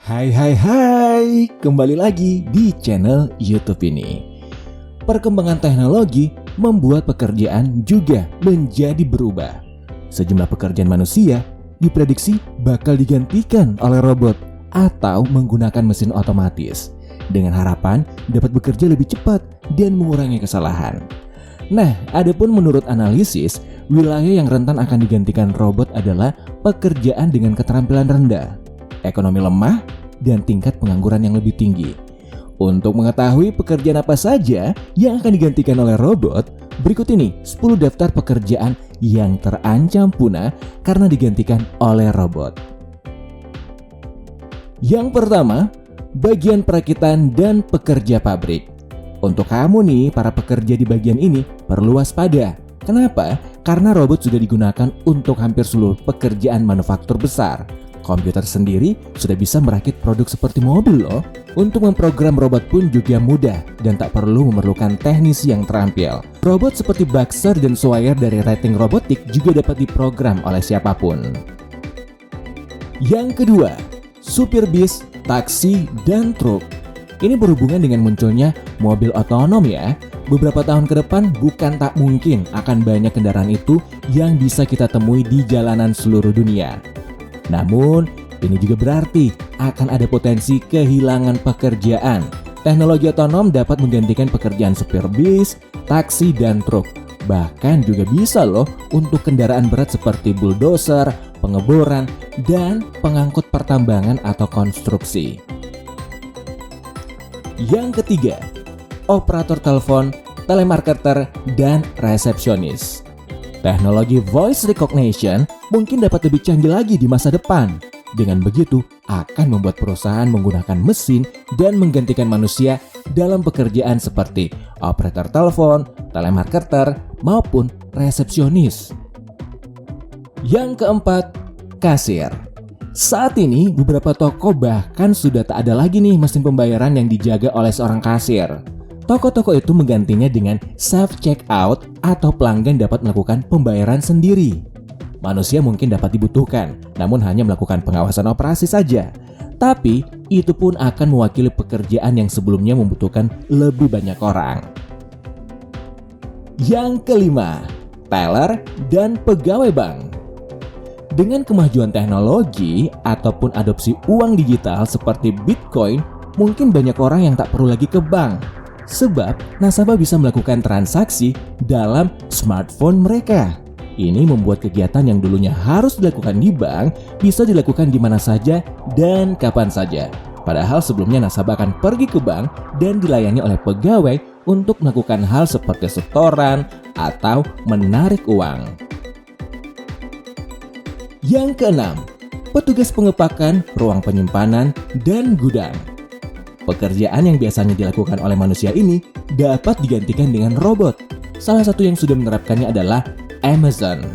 Hai, kembali lagi di channel YouTube ini. Perkembangan teknologi membuat pekerjaan juga menjadi berubah. Sejumlah pekerjaan manusia diprediksi bakal digantikan oleh robot atau menggunakan mesin otomatis dengan harapan dapat bekerja lebih cepat dan mengurangi kesalahan. Nah, adapun menurut analisis, wilayah yang rentan akan digantikan robot adalah pekerjaan dengan keterampilan rendah, ekonomi lemah, dan tingkat pengangguran yang lebih tinggi. Untuk mengetahui pekerjaan apa saja yang akan digantikan oleh robot, berikut ini 10 daftar pekerjaan yang terancam punah karena digantikan oleh robot. Yang pertama, bagian perakitan dan pekerja pabrik. Untuk kamu nih, para pekerja di bagian ini perlu waspada. Kenapa? Karena robot sudah digunakan untuk hampir seluruh pekerjaan manufaktur besar. Komputer sendiri sudah bisa merakit produk seperti mobil loh. Untuk memprogram robot pun juga mudah dan tak perlu memerlukan teknisi yang terampil. Robot seperti Baxter dan Swire dari Rating Robotics juga dapat diprogram oleh siapapun. Yang kedua, supir bis, taksi, dan truk. Ini berhubungan dengan munculnya mobil otonom ya. Beberapa tahun ke depan bukan tak mungkin akan banyak kendaraan itu yang bisa kita temui di jalanan seluruh dunia. Namun, ini juga berarti akan ada potensi kehilangan pekerjaan. Teknologi otonom dapat menggantikan pekerjaan supir bis, taksi, dan truk. Bahkan juga bisa loh untuk kendaraan berat seperti bulldozer, pengeboran, dan pengangkut pertambangan atau konstruksi. Yang ketiga, operator telepon, telemarketer, dan resepsionis. Teknologi voice recognition mungkin dapat lebih canggih lagi di masa depan. Dengan begitu, akan membuat perusahaan menggunakan mesin dan menggantikan manusia dalam pekerjaan seperti operator telepon, telemarketer, maupun resepsionis. Yang keempat, kasir. Saat ini, beberapa toko bahkan sudah tak ada lagi nih mesin pembayaran yang dijaga oleh seorang kasir. Toko-toko itu menggantinya dengan self-checkout atau pelanggan dapat melakukan pembayaran sendiri. Manusia mungkin dapat dibutuhkan, namun hanya melakukan pengawasan operasi saja. Tapi, itu pun akan mewakili pekerjaan yang sebelumnya membutuhkan lebih banyak orang. Yang kelima, teller dan pegawai bank. Dengan kemajuan teknologi ataupun adopsi uang digital seperti Bitcoin, mungkin banyak orang yang tak perlu lagi ke bank. Sebab nasabah bisa melakukan transaksi dalam smartphone mereka. Ini membuat kegiatan yang dulunya harus dilakukan di bank bisa dilakukan di mana saja dan kapan saja. Padahal sebelumnya nasabah akan pergi ke bank dan dilayani oleh pegawai untuk melakukan hal seperti setoran atau menarik uang. Yang keenam, petugas pengepakan, ruang penyimpanan, dan gudang. Pekerjaan yang biasanya dilakukan oleh manusia ini dapat digantikan dengan robot. Salah satu yang sudah menerapkannya adalah Amazon.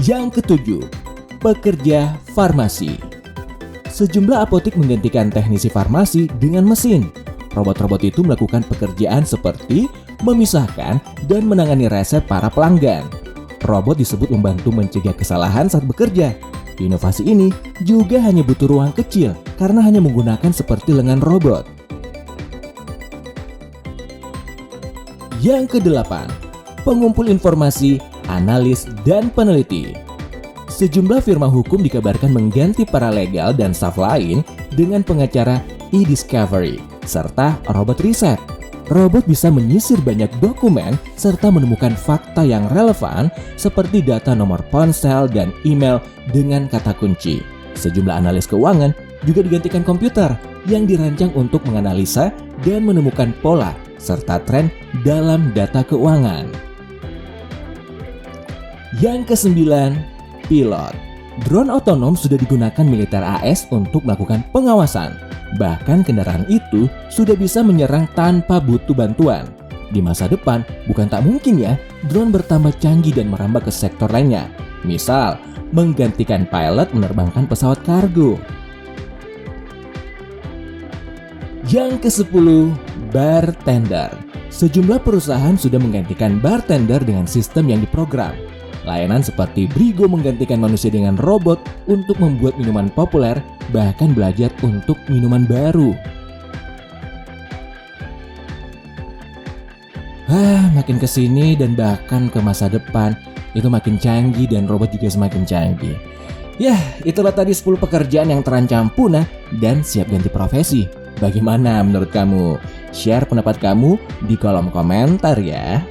Yang ketujuh, pekerja farmasi. Sejumlah apotek menggantikan teknisi farmasi dengan mesin. Robot-robot itu melakukan pekerjaan seperti memisahkan dan menangani resep para pelanggan. Robot disebut membantu mencegah kesalahan saat bekerja. Inovasi ini juga hanya butuh ruang kecil karena hanya menggunakan seperti lengan robot. Yang kedelapan, pengumpul informasi, analis, dan peneliti. Sejumlah firma hukum dikabarkan mengganti paralegal dan staf lain dengan pengacara e-discovery serta robot riset. Robot bisa menyisir banyak dokumen serta menemukan fakta yang relevan seperti data nomor ponsel dan email dengan kata kunci. Sejumlah analis keuangan juga digantikan komputer yang dirancang untuk menganalisa dan menemukan pola serta tren dalam data keuangan. Yang kesembilan, pilot. Drone otonom sudah digunakan militer AS untuk melakukan pengawasan. Bahkan kendaraan itu sudah bisa menyerang tanpa butuh bantuan. Di masa depan, bukan tak mungkin ya, drone bertambah canggih dan merambah ke sektor lainnya. Misal, menggantikan pilot menerbangkan pesawat kargo. Yang ke-10, bartender. Sejumlah perusahaan sudah menggantikan bartender dengan sistem yang diprogram. Layanan seperti Brigo menggantikan manusia dengan robot untuk membuat minuman populer, bahkan belajar untuk minuman baru. Makin kesini dan bahkan ke masa depan, itu makin canggih dan robot juga semakin canggih. Itulah tadi 10 pekerjaan yang terancam punah dan siap ganti profesi. Bagaimana menurut kamu? Share pendapat kamu di kolom komentar ya.